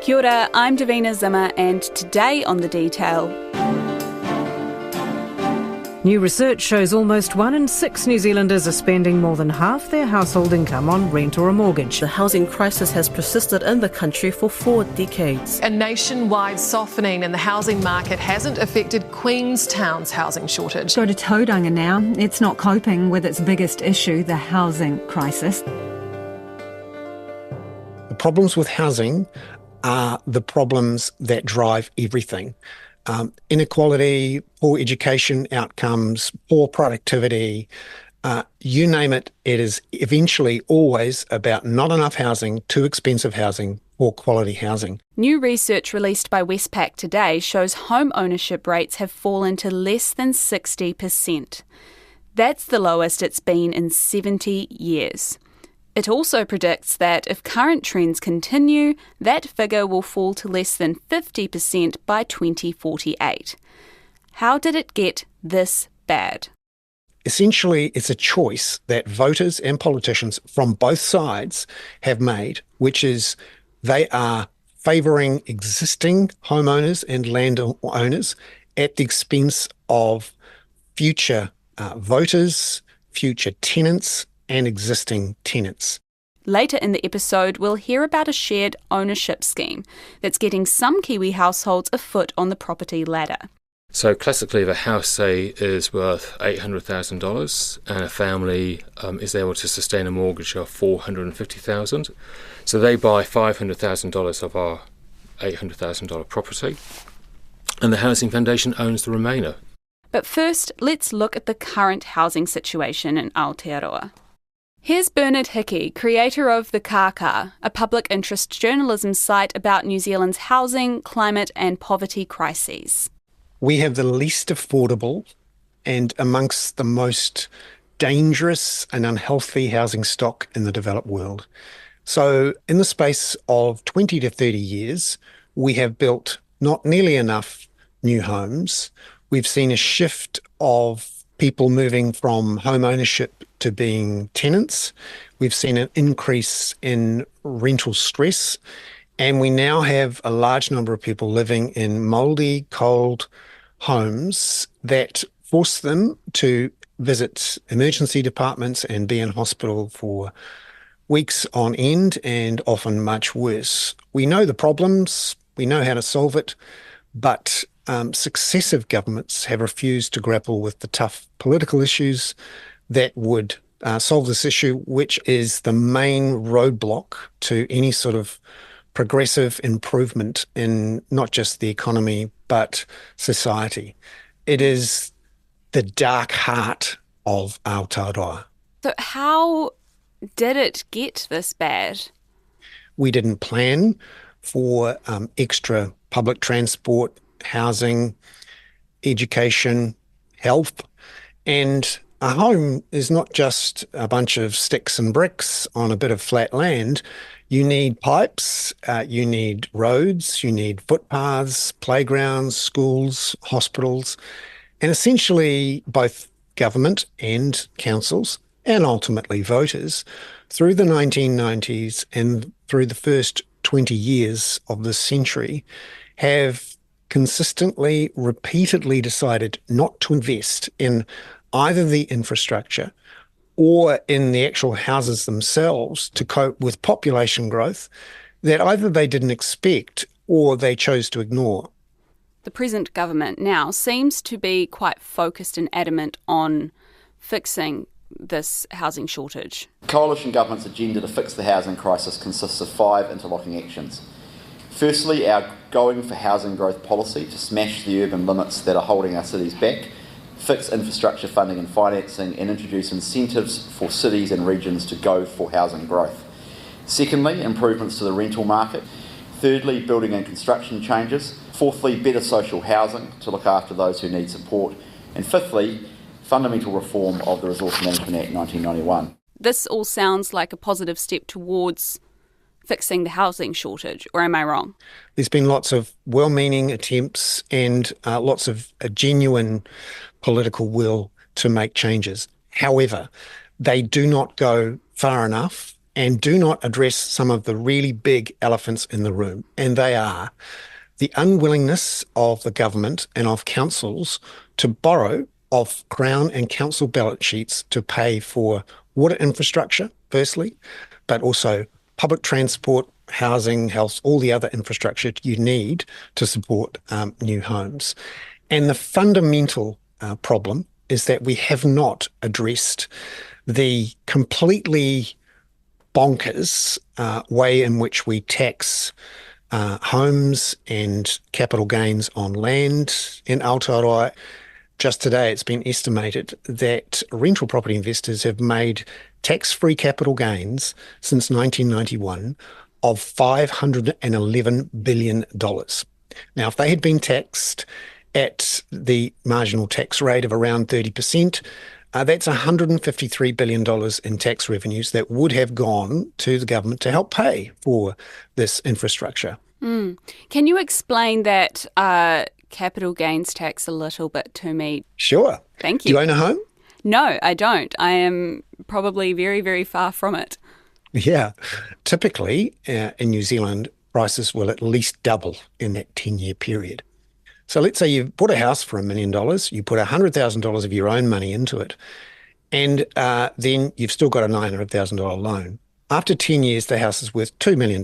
Kia ora, I'm Davina Zimmer, and today on The Detail. New research shows almost 1 in 6 New Zealanders are spending more than half their household income on rent or a mortgage. The housing crisis has persisted in the country for 4 decades. A nationwide softening in the housing market hasn't affected Queenstown's housing shortage. Go to Tauranga now. It's not coping with its biggest issue, the housing crisis. The problems with housing are the problems that drive everything. Inequality, poor education outcomes, poor productivity, you name it, it is eventually always about not enough housing, too expensive housing, poor quality housing. New research released by Westpac today shows home ownership rates have fallen to less than 60%. That's the lowest it's been in 70 years. It also predicts that if current trends continue, that figure will fall to less than 50% by 2048. How did it get this bad? Essentially, it's a choice that voters and politicians from both sides have made, which is they are favouring existing homeowners and landowners at the expense of future voters, future tenants, and existing tenants. Later in the episode, we'll hear about a shared ownership scheme that's getting some Kiwi households a foot on the property ladder. So classically, if a house, say, is worth $800,000 and a family is able to sustain a mortgage of $450,000, so they buy $500,000 of our $800,000 property, and the Housing Foundation owns the remainder. But first, let's look at the current housing situation in Aotearoa. Here's Bernard Hickey, creator of The Kaka, a public interest journalism site about New Zealand's housing, climate and poverty crises. We have the least affordable and amongst the most dangerous and unhealthy housing stock in the developed world. So in the space of 20 to 30 years, we have built not nearly enough new homes. We've seen a shift of people moving from home ownership to being tenants. We've seen an increase in rental stress, and we now have a large number of people living in mouldy, cold homes that force them to visit emergency departments and be in hospital for weeks on end, and often much worse. We know the problems, we know how to solve it, but successive governments have refused to grapple with the tough political issues that would solve this issue, which is the main roadblock to any sort of progressive improvement in not just the economy, but society. It is the dark heart of Aotearoa. So how did it get this bad? We didn't plan for extra public transport, housing, education, health, and a home is not just a bunch of sticks and bricks on a bit of flat land. You need pipes, you need roads, you need footpaths, playgrounds, schools, hospitals, and essentially both government and councils and ultimately voters through the 1990s and through the first 20 years of this century have consistently, repeatedly decided not to invest in either the infrastructure or in the actual houses themselves to cope with population growth that either they didn't expect or they chose to ignore. The present government now seems to be quite focused and adamant on fixing this housing shortage. Coalition government's agenda to fix the housing crisis consists of 5 interlocking actions. Firstly, our Going for Housing Growth policy to smash the urban limits that are holding our cities back, fix infrastructure funding and financing, and introduce incentives for cities and regions to go for housing growth. Secondly, improvements to the rental market. Thirdly, building and construction changes. Fourthly, better social housing to look after those who need support. And fifthly, fundamental reform of the Resource Management Act 1991. This all sounds like a positive step towards fixing the housing shortage, or am I wrong? There's been lots of well-meaning attempts and lots of genuine political will to make changes. However, they do not go far enough and do not address some of the really big elephants in the room. And they are the unwillingness of the government and of councils to borrow off Crown and council balance sheets to pay for water infrastructure, firstly, but also public transport, housing, health, all the other infrastructure you need to support new homes. And the fundamental problem is that we have not addressed the completely bonkers way in which we tax homes and capital gains on land in Aotearoa. Just today, it's been estimated that rental property investors have made tax-free capital gains since 1991 of $511 billion. Now, if they had been taxed at the marginal tax rate of around 30%, that's $153 billion in tax revenues that would have gone to the government to help pay for this infrastructure. Can you explain that capital gains tax a little bit to me? Sure. Thank you. Do you own a home? No, I don't. I am probably very, very far from it. Yeah. Typically, in New Zealand, prices will at least double in that 10-year period. So let's say you've bought a house for $1 million, you put $100,000 of your own money into it, and then you've still got a $900,000 loan. After 10 years, the house is worth $2 million.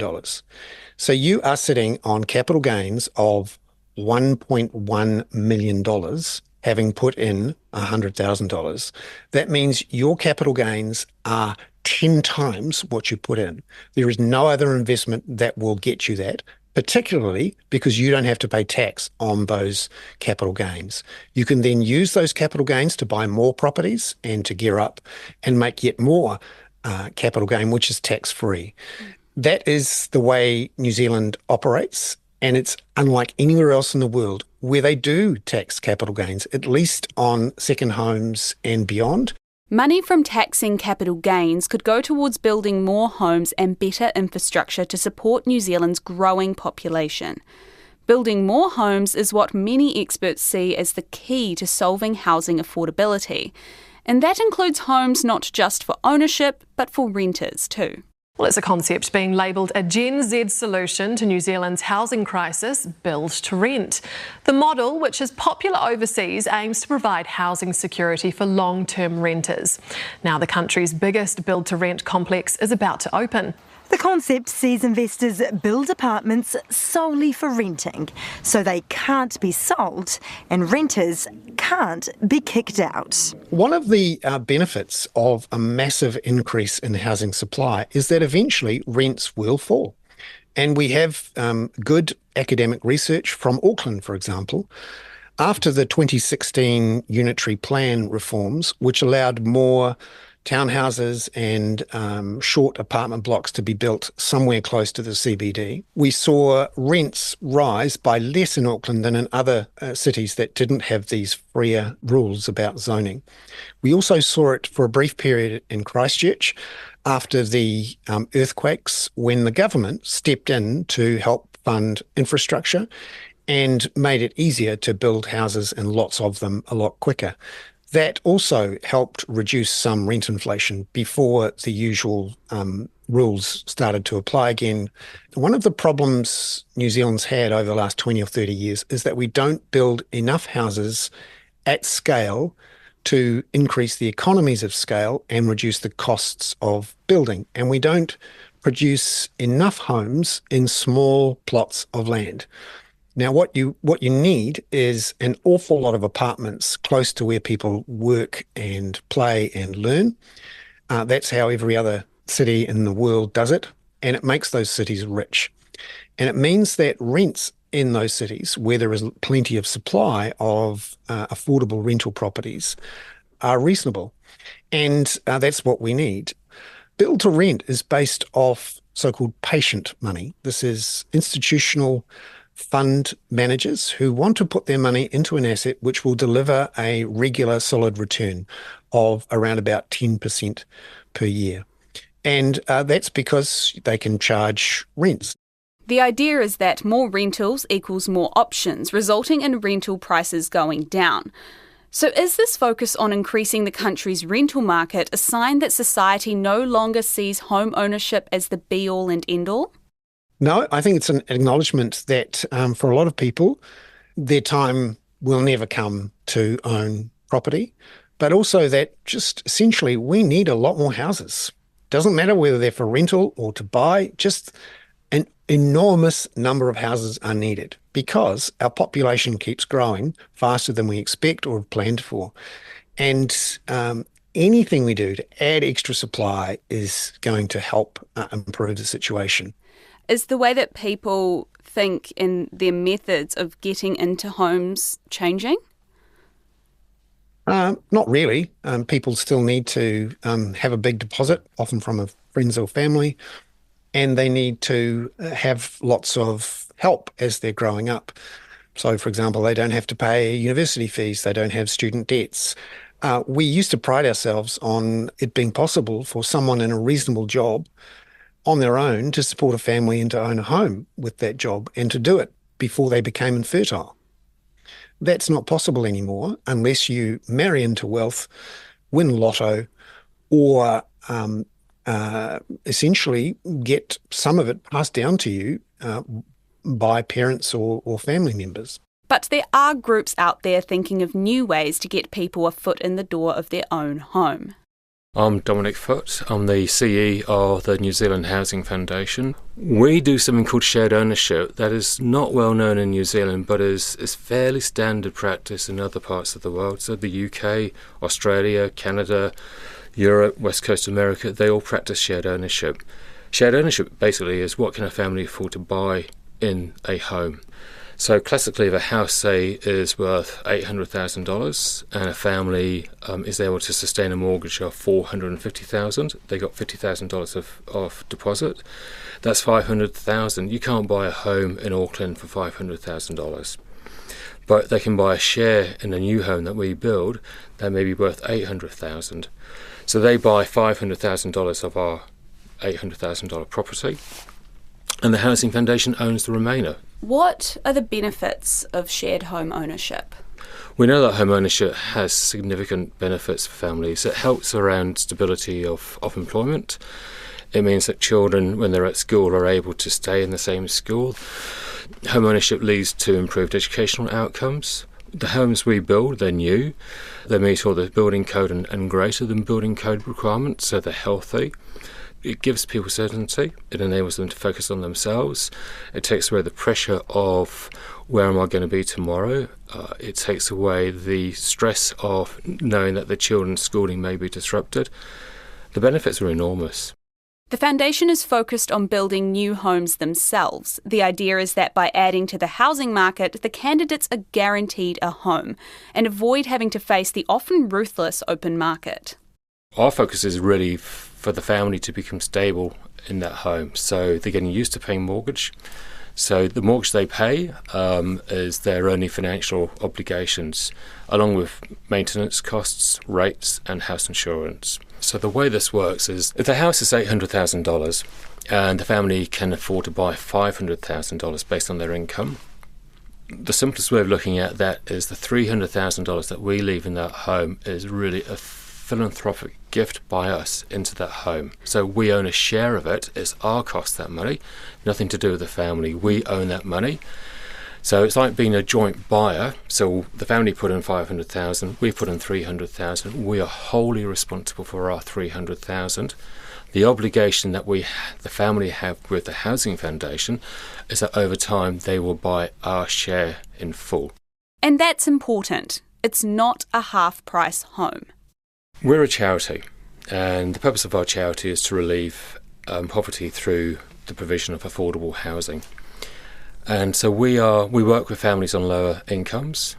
So you are sitting on capital gains of $1.1 million, having put in $100,000. That means your capital gains are 10 times what you put in. There is no other investment that will get you that, particularly because you don't have to pay tax on those capital gains. You can then use those capital gains to buy more properties and to gear up and make yet more capital gain, which is tax-free. That is the way New Zealand operates, and it's unlike anywhere else in the world where they do tax capital gains, at least on second homes and beyond. Money from taxing capital gains could go towards building more homes and better infrastructure to support New Zealand's growing population. Building more homes is what many experts see as the key to solving housing affordability. And that includes homes not just for ownership, but for renters too. Well, it's a concept being labelled a Gen Z solution to New Zealand's housing crisis, build to rent. The model, which is popular overseas, aims to provide housing security for long-term renters. Now the country's biggest build to rent complex is about to open. The concept sees investors build apartments solely for renting, so they can't be sold and renters can't be kicked out. One of the benefits of a massive increase in housing supply is that eventually rents will fall. And we have good academic research from Auckland, for example. After the 2016 unitary plan reforms, which allowed more townhouses and short apartment blocks to be built somewhere close to the CBD, we saw rents rise by less in Auckland than in other cities that didn't have these freer rules about zoning. We also saw it for a brief period in Christchurch after the earthquakes, when the government stepped in to help fund infrastructure and made it easier to build houses and lots of them a lot quicker. That also helped reduce some rent inflation before the usual rules started to apply again. One of the problems New Zealand's had over the last 20 or 30 years is that we don't build enough houses at scale to increase the economies of scale and reduce the costs of building. And we don't produce enough homes in small plots of land. Now, what you need is an awful lot of apartments close to where people work and play and learn. That's how every other city in the world does it, and it makes those cities rich. And it means that rents in those cities, where there is plenty of supply of affordable rental properties, are reasonable. And that's what we need. Build to rent is based off so-called patient money. This is institutional fund managers who want to put their money into an asset which will deliver a regular solid return of around about 10% per year. And that's because they can charge rents. The idea is that more rentals equals more options, resulting in rental prices going down. So is this focus on increasing the country's rental market a sign that society no longer sees home ownership as the be-all and end-all? No, I think it's an acknowledgement that for a lot of people, their time will never come to own property, but also that just essentially we need a lot more houses. Doesn't matter whether they're for rental or to buy, just an enormous number of houses are needed because our population keeps growing faster than we expect or have planned for. And anything we do to add extra supply is going to help improve the situation. Is the way that people think in their methods of getting into homes changing? Not really. People still need to have a big deposit, often from a friends or family, and they need to have lots of help as they're growing up. So, for example, they don't have to pay university fees, they don't have student debts. We used to pride ourselves on it being possible for someone in a reasonable job on their own to support a family and to own a home with that job and to do it before they became infertile. That's not possible anymore unless you marry into wealth, win lotto, or essentially get some of it passed down to you by parents or family members. But there are groups out there thinking of new ways to get people a foot in the door of their own home. I'm Dominic Foote. I'm the CE of the New Zealand Housing Foundation. We do something called shared ownership that is not well known in New Zealand but is fairly standard practice in other parts of the world. So the UK, Australia, Canada, Europe, West Coast America, they all practice shared ownership. Shared ownership basically is what can a family afford to buy in a home. So classically, if a house, say, is worth $800,000 and a family is able to sustain a mortgage of $450,000, they got $50,000 of deposit, that's $500,000. You can't buy a home in Auckland for $500,000. But they can buy a share in a new home that we build that may be worth $800,000. So they buy $500,000 of our $800,000 property, and the Housing Foundation owns the remainder. What are the benefits of shared home ownership? We know that home ownership has significant benefits for families. It helps around stability of employment. It means that children, when they're at school, are able to stay in the same school. Home ownership leads to improved educational outcomes. The homes we build, they're new. They meet all the building code and greater than building code requirements, so they're healthy. It gives people certainty. It enables them to focus on themselves. It takes away the pressure of where am I going to be tomorrow. It takes away the stress of knowing that the children's schooling may be disrupted. The benefits are enormous. The foundation is focused on building new homes themselves. The idea is that by adding to the housing market, the candidates are guaranteed a home and avoid having to face the often ruthless open market. Our focus is really for the family to become stable in that home. So they're getting used to paying mortgage. So the mortgage they pay is their only financial obligations, along with maintenance costs, rates, and house insurance. So the way this works is if the house is $800,000 and the family can afford to buy $500,000 based on their income, the simplest way of looking at that is the $300,000 that we leave in that home is really a philanthropic gift by us into that home. So we own a share of it. It's our cost, that money, nothing to do with the family. We own that money. So it's like being a joint buyer. So the family put in $500,000, we put in $300,000. We are wholly responsible for our $300,000. The obligation that the family have with the Housing Foundation is that over time they will buy our share in full. And that's important. It's not a half-price home. We're a charity, and the purpose of our charity is to relieve poverty through the provision of affordable housing. And so we work with families on lower incomes.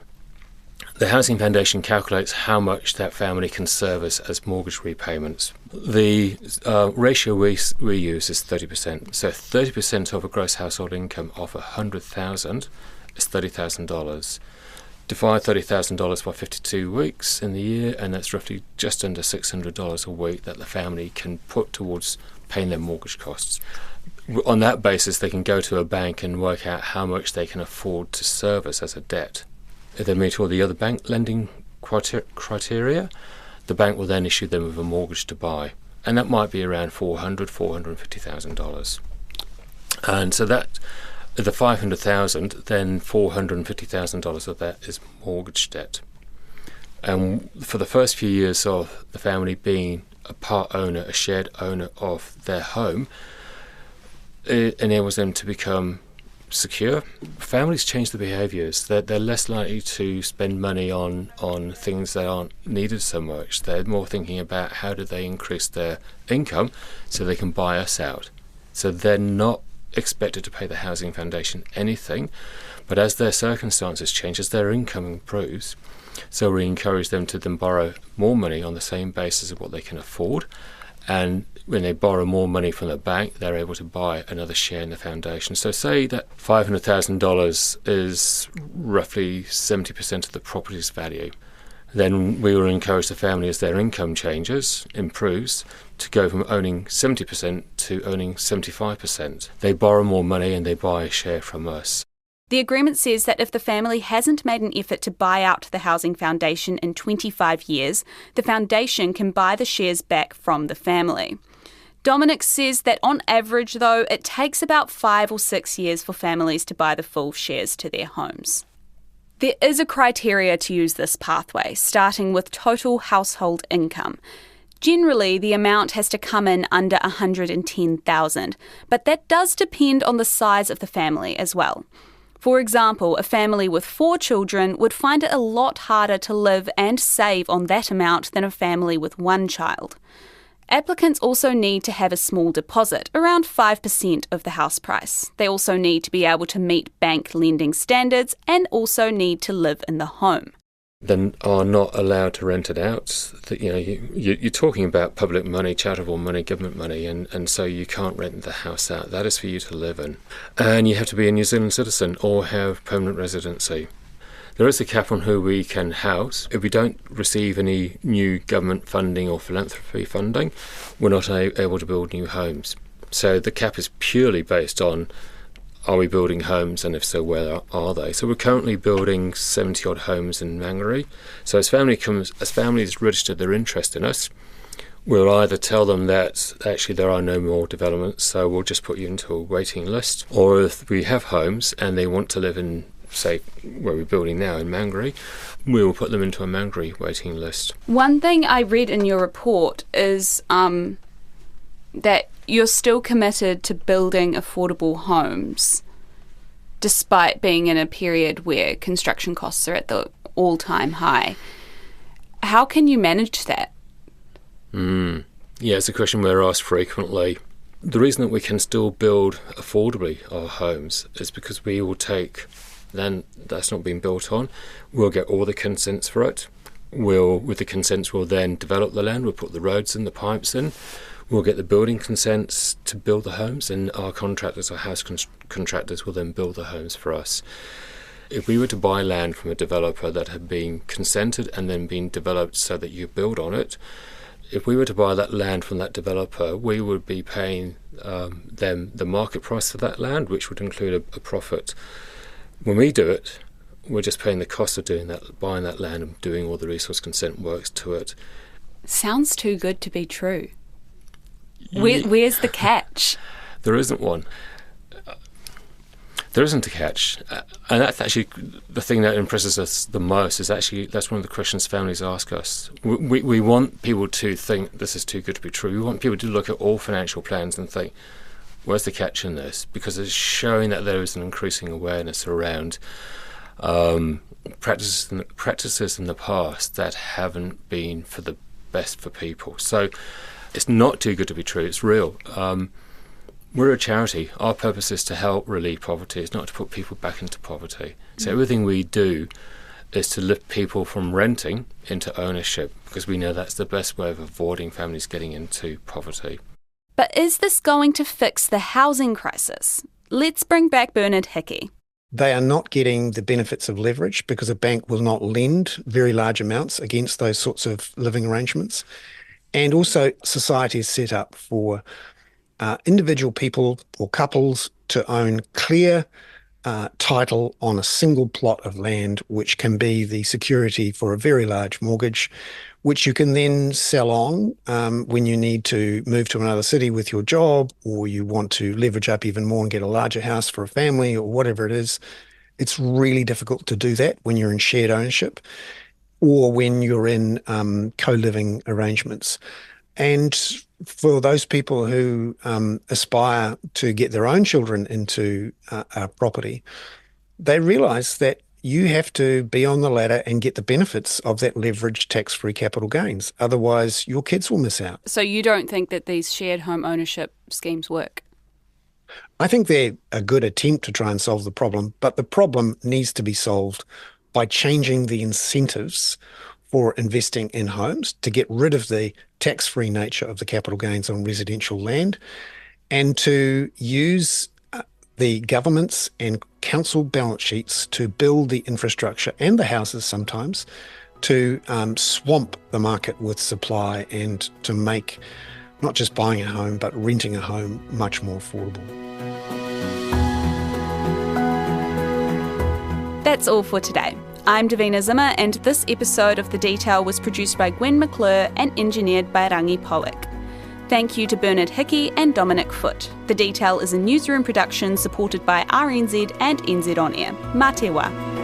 The Housing Foundation calculates how much that family can service as mortgage repayments. The ratio we use is 30%. So 30% of a gross household income of $100,000 is $30,000. Divide $30,000 by 52 weeks in the year, and that's roughly just under $600 a week that the family can put towards paying their mortgage costs. On that basis, they can go to a bank and work out how much they can afford to service as a debt. If they meet all the other bank lending criteria, the bank will then issue them with a mortgage to buy. And that might be around $450,000. And so that, the $500,000, then $450,000 of that is mortgage debt. And for the first few years of the family being a part owner, a shared owner of their home, it enables them to become secure. Families change their behaviours. They're less likely to spend money on things that aren't needed so much. They're more thinking about how do they increase their income so they can buy us out. So they're not expected to pay the Housing Foundation anything, but as their circumstances change, as their income improves, so we encourage them to then borrow more money on the same basis of what they can afford. And when they borrow more money from the bank, they're able to buy another share in the foundation. So say that $500,000 is roughly 70% of the property's value. Then we will encourage the family, as their income changes, improves, to go from owning 70% to owning 75%. They borrow more money and they buy a share from us. The agreement says that if the family hasn't made an effort to buy out the Housing Foundation in 25 years, the foundation can buy the shares back from the family. Dominic says that on average, though, it takes about 5 or 6 years for families to buy the full shares to their homes. There is a criteria to use this pathway, starting with total household income. Generally, the amount has to come in under $110,000, but that does depend on the size of the family as well. For example, a family with 4 children would find it a lot harder to live and save on that amount than a family with 1 child. Applicants also need to have a small deposit, around 5% of the house price. They also need to be able to meet bank lending standards and also need to live in the home. Then are not allowed to rent it out. You're talking about public money, charitable money, government money, and so you can't rent the house out. That is for you to live in. And you have to be a New Zealand citizen or have permanent residency. There is a cap on who we can house. If we don't receive any new government funding or philanthropy funding, we're not able to build new homes. So the cap is purely based on, are we building homes, and if so, where are they? So we're currently building 70-odd homes in Mangere. So as families register their interest in us, we'll either tell them that actually there are no more developments, so we'll just put you into a waiting list. Or if we have homes and they want to live in, say, where we're building now in Mangere, we will put them into a Mangere waiting list. One thing I read in your report is that you're still committed to building affordable homes despite being in a period where construction costs are at the all-time high. How can you manage that? Yeah, it's a question we're asked frequently. The reason that we can still build affordably our homes is because we will take land that's not been built on. We'll get all the consents for it. With the consents, we'll then develop the land. We'll put the roads and the pipes in. We'll get the building consents to build the homes, and our contractors, our house contractors, will then build the homes for us. If we were to buy land from a developer that had been consented and then been developed so that you build on it, if we were to buy that land from that developer, we would be paying them the market price for that land, which would include a profit. When we do it, we're just paying the cost of doing that, buying that land and doing all the resource consent works to it. Sounds too good to be true. Where's the catch? There isn't one. There isn't a catch. And that's actually the thing that impresses us the most, is actually that's one of the questions families ask us. We want people to think this is too good to be true. We want people to look at all financial plans and think, where's the catch in this? Because it's showing that there is an increasing awareness around practices in the past that haven't been for the best for people. So it's not too good to be true. It's real. We're a charity. Our purpose is to help relieve poverty. It's not to put people back into poverty. So everything we do is to lift people from renting into ownership, because we know that's the best way of avoiding families getting into poverty. But is this going to fix the housing crisis? Let's bring back Bernard Hickey. They are not getting the benefits of leverage because a bank will not lend very large amounts against those sorts of living arrangements. And also society is set up for individual people or couples to own clear title on a single plot of land, which can be the security for a very large mortgage, which you can then sell on when you need to move to another city with your job, or you want to leverage up even more and get a larger house for a family or whatever it is. It's really difficult to do that when you're in shared ownership or when you're in co-living arrangements. And for those people who aspire to get their own children into a property, they realise that you have to be on the ladder and get the benefits of that leveraged tax-free capital gains. Otherwise, your kids will miss out. So you don't think that these shared home ownership schemes work? I think they're a good attempt to try and solve the problem, but the problem needs to be solved by changing the incentives for investing in homes to get rid of the tax-free nature of the capital gains on residential land and to use the government's and council balance sheets to build the infrastructure and the houses sometimes to swamp the market with supply and to make not just buying a home but renting a home much more affordable. That's all for today. I'm Davina Zimmer, and this episode of The Detail was produced by Gwen McClure and engineered by Rangi Powick. Thank you to Bernard Hickey and Dominic Foote. The Detail is a newsroom production supported by RNZ and NZ On Air. Mā te wā.